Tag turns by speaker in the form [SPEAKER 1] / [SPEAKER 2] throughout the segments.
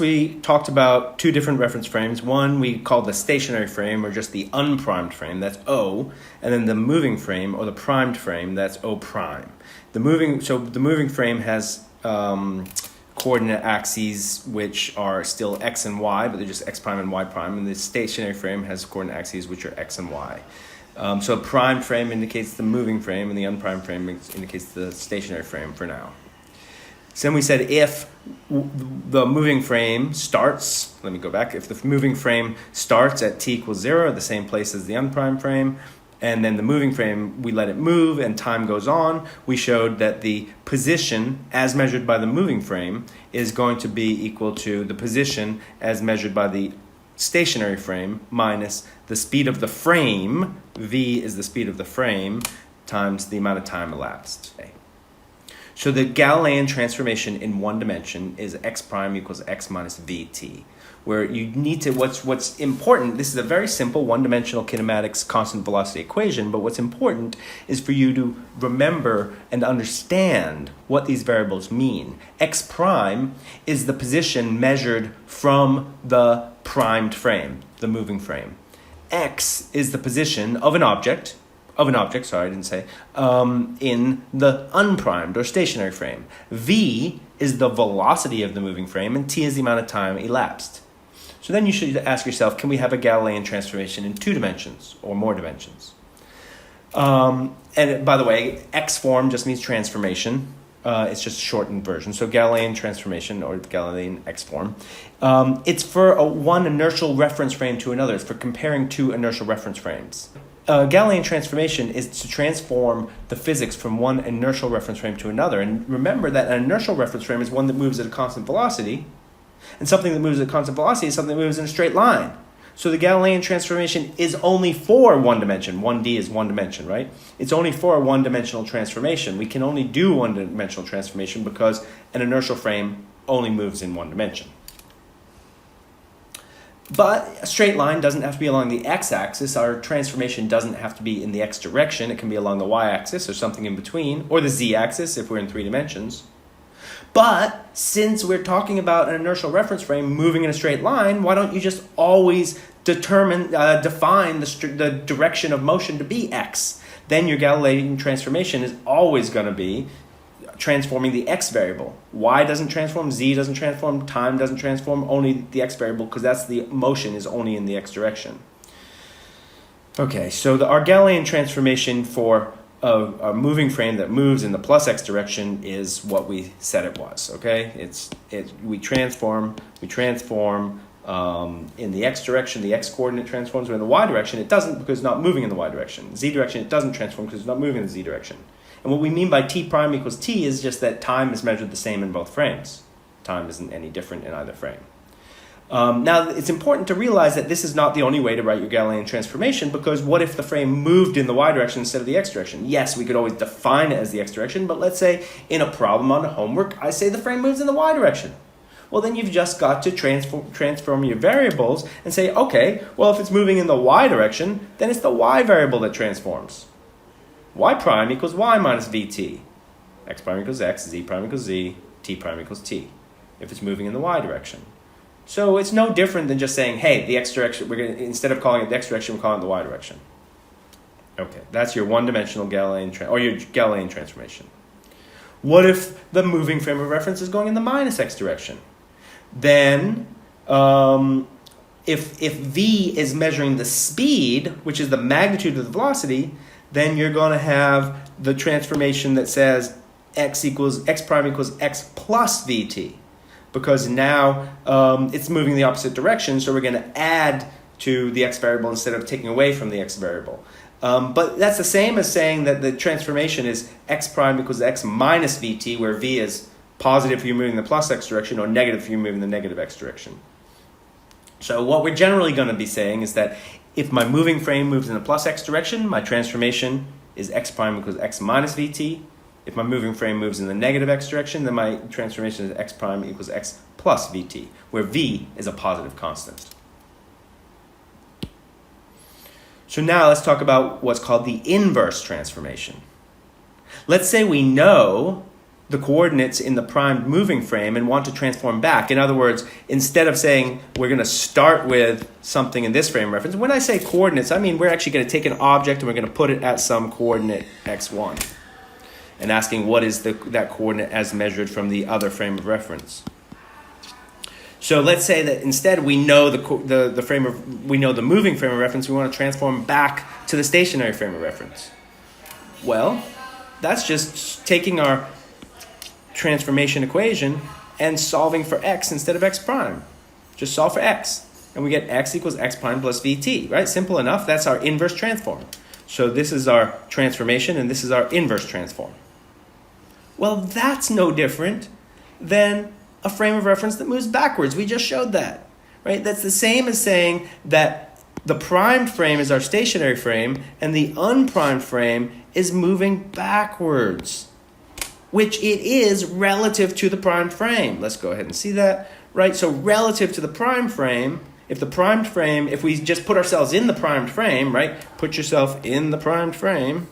[SPEAKER 1] We talked about two different reference frames. One we called the stationary frame, or just the unprimed frame, that's O, and then the moving frame, or the primed frame, that's O prime. The moving frame has coordinate axes which are still x and y, but they're just x prime and y prime, and the stationary frame has coordinate axes which are x and y. So a primed frame indicates the moving frame, and the unprimed frame indicates the stationary frame for now. So then we said if the moving frame starts, let me go back, if the moving frame starts at t equals 0, at the same place as the unprimed frame, and then the moving frame, we let it move and time goes on, we showed that the position as measured by the moving frame is going to be equal to the position as measured by the stationary frame minus the speed of the frame, v is the speed of the frame, times the amount of time elapsed. So the Galilean transformation in one dimension is x prime equals x minus vt, where you need to, what's important, this is a very simple one-dimensional kinematics constant velocity equation, but what's important is for you to remember and understand what these variables mean. X prime is the position measured from the primed frame, the moving frame. X is the position of an object, in the unprimed or stationary frame. V is the velocity of the moving frame, and t is the amount of time elapsed. So then you should ask yourself, can we have a Galilean transformation in 2 dimensions or more dimensions? And by the way, X form just means transformation. It's just a shortened version. So Galilean transformation, or Galilean X form, it's for one inertial reference frame to another. It's for comparing 2 inertial reference frames. Galilean transformation is to transform the physics from one inertial reference frame to another. And remember that an inertial reference frame is one that moves at a constant velocity, and something that moves at a constant velocity is something that moves in a straight line. So the Galilean transformation is only for one dimension. 1D is one dimension, right? It's only for a one-dimensional transformation. We can only do one-dimensional transformation because an inertial frame only moves in one dimension. But a straight line doesn't have to be along the x-axis. Our transformation doesn't have to be in the x direction. It can be along the y-axis or something in between, or the z-axis if we're in 3 dimensions. But since we're talking about an inertial reference frame moving in a straight line, why don't you just always define the direction of motion to be x? Then your Galilean transformation is always going to be transforming the x variable. Y doesn't transform, z doesn't transform, time doesn't transform, only the x variable, because that's the motion is only in the x direction. Okay, so our Galilean transformation for a moving frame that moves in the plus x direction is what we said it was. Okay, we transform in the x direction, the x coordinate transforms, but in the y direction it doesn't, because it's not moving in the y direction. Z direction it doesn't transform because it's not moving in the z direction. And what we mean by t prime equals t is just that time is measured the same in both frames. Time isn't any different in either frame. Now, it's important to realize that this is not the only way to write your Galilean transformation, because what if the frame moved in the y direction instead of the x direction? Yes, we could always define it as the x direction, but let's say in a problem on homework, I say the frame moves in the y direction. Well, then you've just got to transform your variables and say, okay, well, if it's moving in the y direction, then it's the y variable that transforms. Y prime equals y minus vt. X prime equals x, z prime equals z, t prime equals t, if it's moving in the y direction. So it's no different than just saying, hey, the x direction, instead of calling it the x direction, we're calling it the y direction. Okay, that's your one-dimensional Galilean your Galilean transformation. What if the moving frame of reference is going in the minus x direction? Then, if v is measuring the speed, which is the magnitude of the velocity, then you're going to have the transformation that says x prime equals x plus vt, because now it's moving the opposite direction, so we're going to add to the x variable instead of taking away from the x variable. But that's the same as saying that the transformation is x prime equals x minus vt, where v is positive if you're moving the plus x direction, or negative if you're moving the negative x direction. So what we're generally going to be saying is that if my moving frame moves in the plus x direction, my transformation is x prime equals x minus vt. If my moving frame moves in the negative x direction, then my transformation is x prime equals x plus vt, where v is a positive constant. So now let's talk about what's called the inverse transformation. Let's say we know the coordinates in the primed moving frame and want to transform back. In other words, instead of saying we're going to start with something in this frame of reference, when I say coordinates, I mean we're actually going to take an object and we're going to put it at some coordinate x1 and asking what is that coordinate as measured from the other frame of reference. So let's say that instead we know we know the moving frame of reference, we want to transform back to the stationary frame of reference. Well, that's just taking our transformation equation and solving for x instead of x prime. Just solve for x. And we get x equals x prime plus vt, right? Simple enough. That's our inverse transform. So this is our transformation and this is our inverse transform. Well, that's no different than a frame of reference that moves backwards. We just showed that, right? That's the same as saying that the primed frame is our stationary frame and the unprimed frame is moving backwards, which it is relative to the primed frame. Let's go ahead and see that, right? So relative to the primed frame, if we just put ourselves in the primed frame, right? Put yourself in the primed frame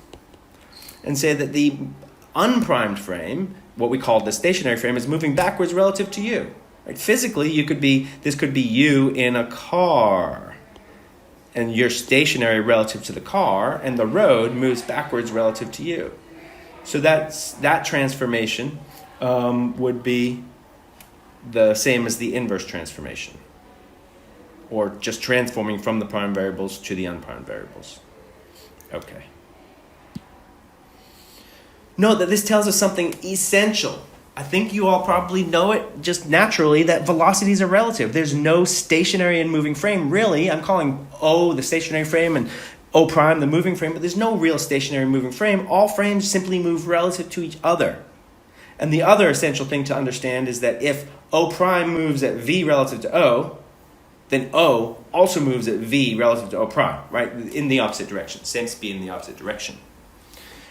[SPEAKER 1] and say that the unprimed frame, what we call the stationary frame, is moving backwards relative to you. Right? Physically, this could be you in a car, and you're stationary relative to the car, and the road moves backwards relative to you. So that transformation would be the same as the inverse transformation, or just transforming from the prime variables to the unprimed variables. Okay. Note that this tells us something essential. I think you all probably know it just naturally, that velocities are relative. There's no stationary and moving frame, really. I'm calling O the stationary frame and O prime the moving frame, but there's no real stationary moving frame. All frames simply move relative to each other. And the other essential thing to understand is that if O prime moves at V relative to O, then O also moves at V relative to O prime, right? In the opposite direction, same speed in the opposite direction.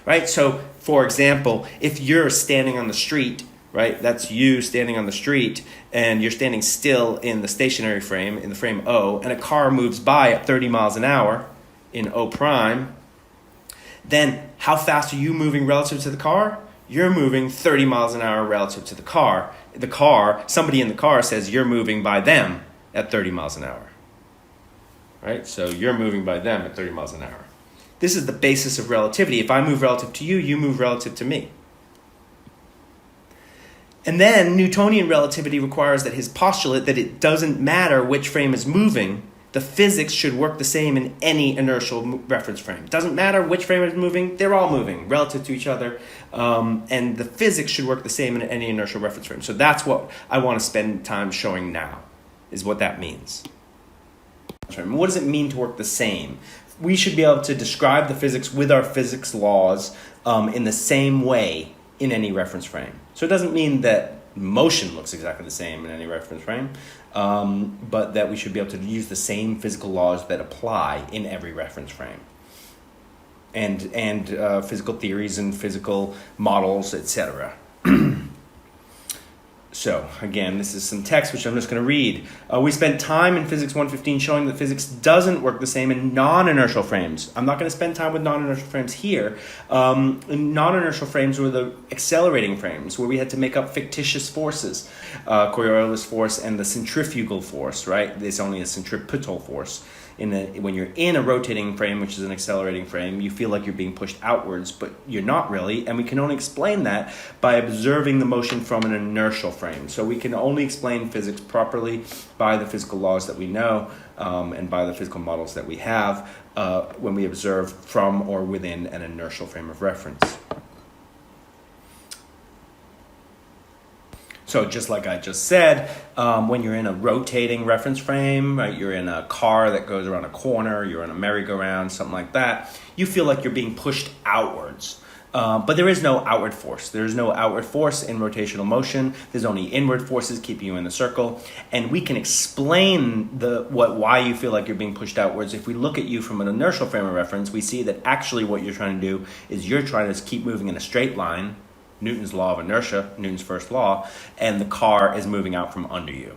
[SPEAKER 1] Right? So, for example, if you're standing on the street, right, that's you standing on the street, and you're standing still in the stationary frame, in the frame O, and a car moves by at 30 miles an hour in O prime, then how fast are you moving relative to the car? You're moving 30 miles an hour relative to the car. Somebody in the car says you're moving by them at 30 miles an hour. Right? So you're moving by them at 30 miles an hour. This is the basis of relativity. If I move relative to you, you move relative to me. And then Newtonian relativity requires that his postulate that it doesn't matter which frame is moving, the physics should work the same in any inertial reference frame. It doesn't matter which frame is moving, they're all moving relative to each other. And the physics should work the same in any inertial reference frame. So that's what I want to spend time showing now, is what that means. What does it mean to work the same? We should be able to describe the physics with our physics laws in the same way in any reference frame. So it doesn't mean that motion looks exactly the same in any reference frame, but that we should be able to use the same physical laws that apply in every reference frame. And physical theories and physical models, etc. So, again, this is some text which I'm just going to read. We spent time in Physics 115 showing that physics doesn't work the same in non-inertial frames. I'm not going to spend time with non-inertial frames here. Non-inertial frames were the accelerating frames, where we had to make up fictitious forces, Coriolis force and the centrifugal force, right? It's only a centripetal force. When you're in a rotating frame, which is an accelerating frame, you feel like you're being pushed outwards, but you're not really, and we can only explain that by observing the motion from an inertial frame. So we can only explain physics properly by the physical laws that we know and by the physical models that we have when we observe from or within an inertial frame of reference. So just like I just said, when you're in a rotating reference frame, right, you're in a car that goes around a corner, you're in a merry-go-round, something like that, you feel like you're being pushed outwards. But there is no outward force. There's no outward force in rotational motion. There's only inward forces keeping you in the circle. And we can explain why you feel like you're being pushed outwards. If we look at you from an inertial frame of reference, we see that actually what you're trying to do is you're trying to keep moving in a straight line, Newton's law of inertia, Newton's first law, and the car is moving out from under you.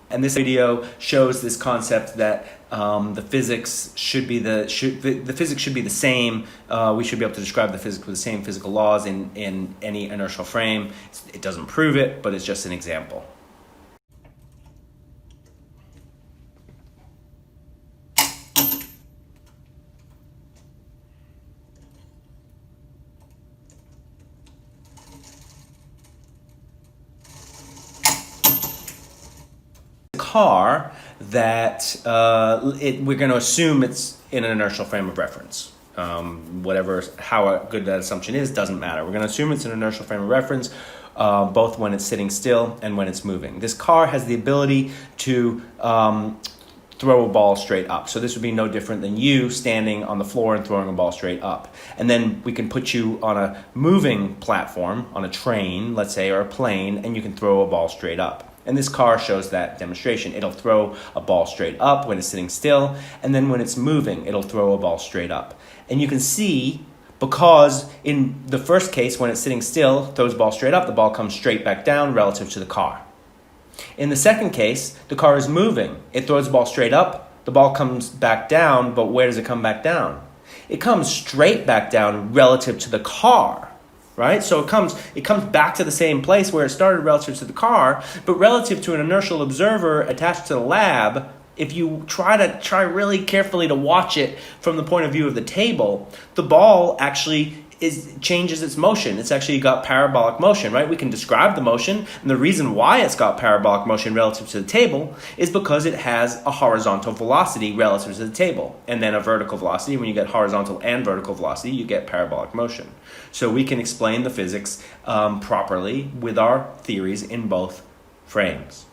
[SPEAKER 1] And this video shows this concept that the physics should be the physics should be the same. We should be able to describe the physics with the same physical laws in any inertial frame. It doesn't prove it, but it's just an example. Car that we're going to assume it's in an inertial frame of reference. How good that assumption is doesn't matter. We're going to assume it's an inertial frame of reference, both when it's sitting still and when it's moving. This car has the ability to throw a ball straight up. So this would be no different than you standing on the floor and throwing a ball straight up. And then we can put you on a moving platform, on a train, let's say, or a plane, and you can throw a ball straight up. And this car shows that demonstration. It'll throw a ball straight up when it's sitting still, and then when it's moving, it'll throw a ball straight up. And you can see, because in the first case, when it's sitting still, throws a ball straight up, the ball comes straight back down relative to the car. In the second case, the car is moving. It throws the ball straight up, the ball comes back down, but where does it come back down? It comes straight back down relative to the car. Right? So it comes back to the same place where it started relative to the car, but relative to an inertial observer attached to the lab, if you try really carefully to watch it from the point of view of the table, the ball actually changes its motion. It's actually got parabolic motion, right? We can describe the motion, and the reason why it's got parabolic motion relative to the table is because it has a horizontal velocity relative to the table, and then a vertical velocity. When you get horizontal and vertical velocity, you get parabolic motion. So we can explain the physics properly with our theories in both frames.